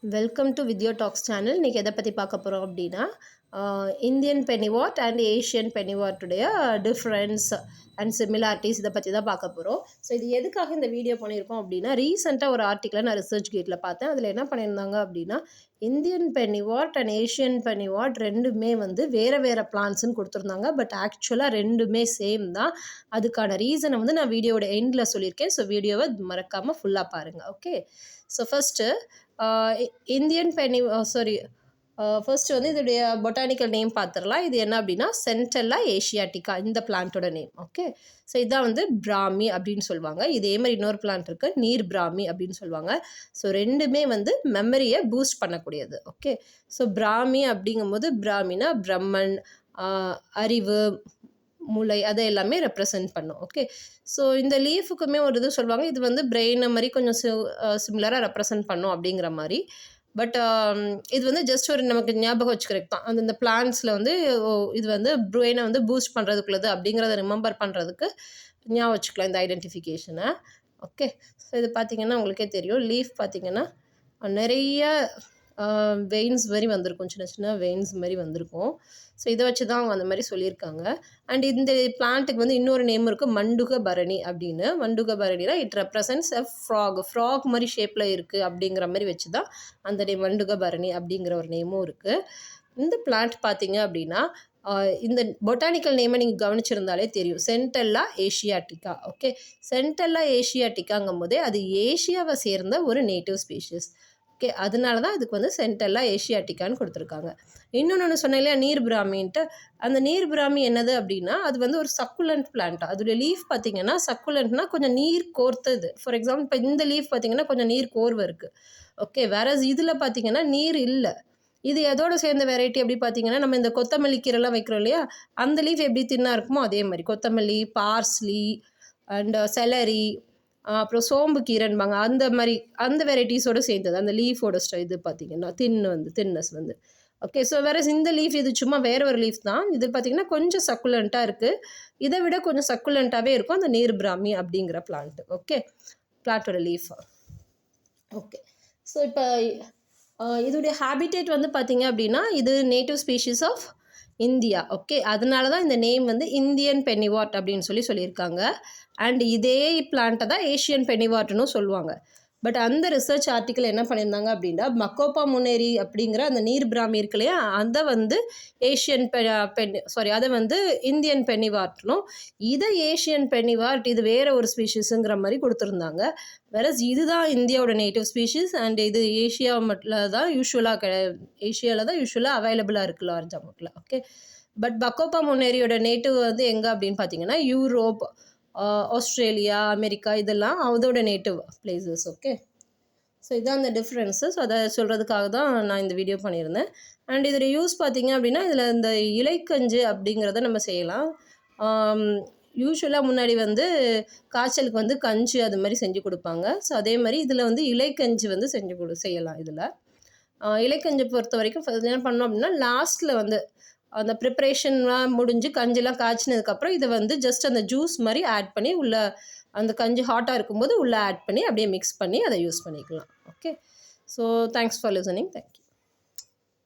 Welcome to Vidyo talks channel. இன்றைக்கி எதை பற்றி பார்க்க போகிறோம் அப்படின்னா இந்தியன் பெனிவாட் அண்ட் ஏஷியன் பெனிவாட்டுடைய டிஃப்ரென்ஸ் அண்ட் சிமிலாரிட்டிஸ் இதை பற்றி தான் பார்க்க போகிறோம். ஸோ இது எதுக்காக இந்த வீடியோ பண்ணியிருக்கோம் அப்படின்னா, ரீசெண்டாக ஒரு ஆர்டிக்கலை நான் ரிசர்ச் கேட்டில் பார்த்தேன். அதில் என்ன பண்ணியிருந்தாங்க அப்படின்னா, இந்தியன் பெனிவாட் அண்ட் ஏஷியன் பெனிவாட் ரெண்டுமே வந்து வேறு வேறு பிளான்ட்ஸ்ன்னு கொடுத்துருந்தாங்க. பட் ஆக்சுவலாக ரெண்டுமே சேம் தான். அதுக்கான ரீசனை வந்து நான் வீடியோட எண்டில் சொல்லியிருக்கேன். ஸோ வீடியோவை மறக்காமல் ஃபுல்லாக பாருங்கள். Okay, so first Indian first வந்து இதோடைய பொட்டானிக்கல் நேம் பார்த்துடலாம். இது என்ன அப்படின்னா சென்டெல்லா ஏஷியாட்டிகா, இந்த பிளான்ட்டோட நேம். ஓகே, ஸோ இதான் வந்து பிராமி அப்படின்னு சொல்லுவாங்க. இதே மாதிரி இன்னொரு பிளான்ட் இருக்குது, நீர் பிராமி அப்படின்னு சொல்லுவாங்க. ஸோ ரெண்டுமே வந்து மெமரியை பூஸ்ட் பண்ணக்கூடியது. ஓகே, ஸோ பிராமி அப்படிங்கும்போது பிராமினா பிரம்மன், அறிவு, மூளை, அதை எல்லாமே ரெப்ரசன்ட் பண்ணும். ஓகே, ஸோ இந்த லீஃபுக்குமே ஒரு இது சொல்லுவாங்க, இது வந்து பிரெயினை மாதிரி கொஞ்சம் சிமிலராக ரெப்ரசன்ட் பண்ணும் அப்படிங்கிற மாதிரி. பட் இது வந்து ஜஸ்ட் ஒரு நமக்கு ஞாபகம் வச்சுக்கிறதுக்கு தான். அந்த பிளான்ஸில் வந்து இது வந்து பிரெயினை வந்து பூஸ்ட் பண்ணுறதுக்குள்ளது அப்படிங்கிறத ரிமெம்பர் பண்ணுறதுக்கு ஞாபகம் வச்சுக்கலாம் இந்த ஐடென்டிஃபிகேஷனை. ஓகே, ஸோ இது பார்த்திங்கன்னா உங்களுக்கே தெரியும், லீஃப் பார்த்திங்கன்னா நிறைய வெயின்ஸ் மாதிரி வந்திருக்கும், சின்ன சின்ன வெயின்ஸ் மாதிரி வந்திருக்கும். ஸோ இதை வச்சு தான் அவங்க அந்த மாதிரி சொல்லியிருக்காங்க. அண்ட் இந்த பிளான்ட்டுக்கு வந்து இன்னொரு நேம் இருக்குது, மண்டுக பரணி அப்படின்னு. மண்டுக பரணினா இட் ரெப்ரசன்ட்ஸ் அ ஃப்ராக் மாதிரி ஷேப்பில் இருக்குது அப்படிங்கிற மாதிரி வச்சு தான் அந்த நேம் மண்டுக பரணி அப்படிங்கிற ஒரு நேமும் இருக்குது. இந்த பிளான்ட் பார்த்திங்க அப்படின்னா இந்த பொட்டானிக்கல் நேமை நீங்கள் கவனிச்சிருந்தாலே தெரியும், சென்டெல்லா ஏஷியாட்டிகா. ஓகே, சென்டெல்லா ஏஷியாட்டிக்காங்கும் போதே அது ஏஷியாவை சேர்ந்த ஒரு நேட்டிவ் ஸ்பீஷிஸ். ஓகே, அதனால தான் இதுக்கு வந்து சென்டெல்லா ஏஷியாட்டிக்கான்னு கொடுத்துருக்காங்க. இன்னொன்று சொன்னேன் இல்லையா, நீர் பிராமின்ட்டு. அந்த நீர் பிராமி என்னது அப்படின்னா, அது வந்து ஒரு சக்குலண்ட் பிளான்ட். அதோடைய லீஃப் பார்த்திங்கன்னா சக்குலண்ட்னா கொஞ்சம் நீர் கோர்த்தது. ஃபார் எக்ஸாம்பிள் இப்போ இந்த லீஃப் பார்த்திங்கன்னா கொஞ்சம் நீர் கோர்வை இருக்குது. ஓகே, வேற இதில் பார்த்திங்கன்னா நீர் இல்லை. இது எதோட சேர்ந்த வெரைட்டி அப்படி பார்த்தீங்கன்னா, நம்ம இந்த கொத்தமல்லி கீரைலாம் வைக்கிறோம் இல்லையா, அந்த லீஃப் எப்படி தின்னா இருக்குமோ அதே மாதிரி கொத்தமல்லி, பார்ஸ்லி அண்ட் செலரி, அப்புறம் சோம்பு கீரைன்பாங்க, அந்த மாதிரி அந்த வெரைட்டிஸோடு சேர்ந்தது அந்த லீஃபோட இது பார்த்திங்கன்னா தின்னஸ் வந்து. ஓகே, ஸோ வேறு இந்த லீஃப் இது சும்மா வேறு ஒரு லீஃப் தான். இது பார்த்திங்கன்னா கொஞ்சம் சக்குலண்ட்டாக இருக்குது. இதை விட கொஞ்சம் சக்குலண்ட்டாகவே இருக்கும் அந்த நீர் பிராமி அப்படிங்கிற பிளான்ட்டு. ஓகே, பிளான்ட்டோட லீஃப். ஓகே, ஸோ இப்போ இதோடைய ஹேபிடேட் வந்து பார்த்திங்க அப்படின்னா, இது native species of India. Okay, அதனால தான் இந்த நேம் வந்து இந்தியன் பெனிவாட் அப்படின்னு சொல்லியிருக்காங்க. அண்ட் இதே பிளான்ட்டை தான் ஏஷியன் பெனிவாட்னு சொல்லுவாங்க. பட் அந்த ரிசர்ச் ஆர்டிக்கல் என்ன பண்ணியிருந்தாங்க அப்படின்னா, மக்கோப்பா முனேரி அப்படிங்கிற அந்த நீர் பிராமி இருக்கு இல்லையா, அதை வந்து அதை வந்து இந்தியன் பெனிவாட்னும், இதை ஏஷியன் பெனிவாட் இது வேறு ஒரு ஸ்பீஷீஸுங்கிற மாதிரி கொடுத்துருந்தாங்க. வேற இதுதான் இந்தியாவோட நேட்டிவ் ஸ்பீஷீஸ். அண்ட் இது ஏஷியாவில் தான் யூஸ்வலாக அவைலபிளாக இருக்குது லார்ஜ் அமௌண்ட்டில். ஓகே, பட் மக்கோப்பா முனேரியோட நேட்டிவ் வந்து எங்கே அப்படின்னு பார்த்தீங்கன்னா யூரோப், ஆஸ்திரேலியா, அமெரிக்கா, இதெல்லாம் அதோட நேட்டிவ் பிளேசஸ். ஓகே, ஸோ இதுதான் அந்த டிஃப்ரென்ஸஸ். அதை சொல்கிறதுக்காக தான் நான் இந்த வீடியோ பண்ணியிருந்தேன். அண்ட் இதில் யூஸ் பார்த்திங்க அப்படின்னா, இதில் இந்த இலைக்கஞ்சு அப்படிங்கிறத நம்ம செய்யலாம். யூஸ்வலாக முன்னாடி வந்து காய்ச்சலுக்கு வந்து கஞ்சி அது மாதிரி செஞ்சு கொடுப்பாங்க. ஸோ அதே மாதிரி இதில் வந்து இலைக்கஞ்சி வந்து செய்யலாம். இதில் இலைக்கஞ்சி பொறுத்த வரைக்கும் என்ன பண்ணோம் அப்படின்னா, லாஸ்ட்டில் வந்து அந்த ப்ரிப்ரேஷன்லாம் முடிஞ்சு கஞ்சிலாம் காய்ச்சினதுக்கப்புறம் இதை வந்து ஜஸ்ட் அந்த ஜூஸ் மாதிரி ஆட் பண்ணி உள்ளே, அந்த கஞ்சி ஹாட்டாக இருக்கும்போது உள்ளே ஆட் பண்ணி அப்படியே மிக்ஸ் பண்ணி அதை யூஸ் பண்ணிக்கலாம். Okay, so thanks for listening. Thank you.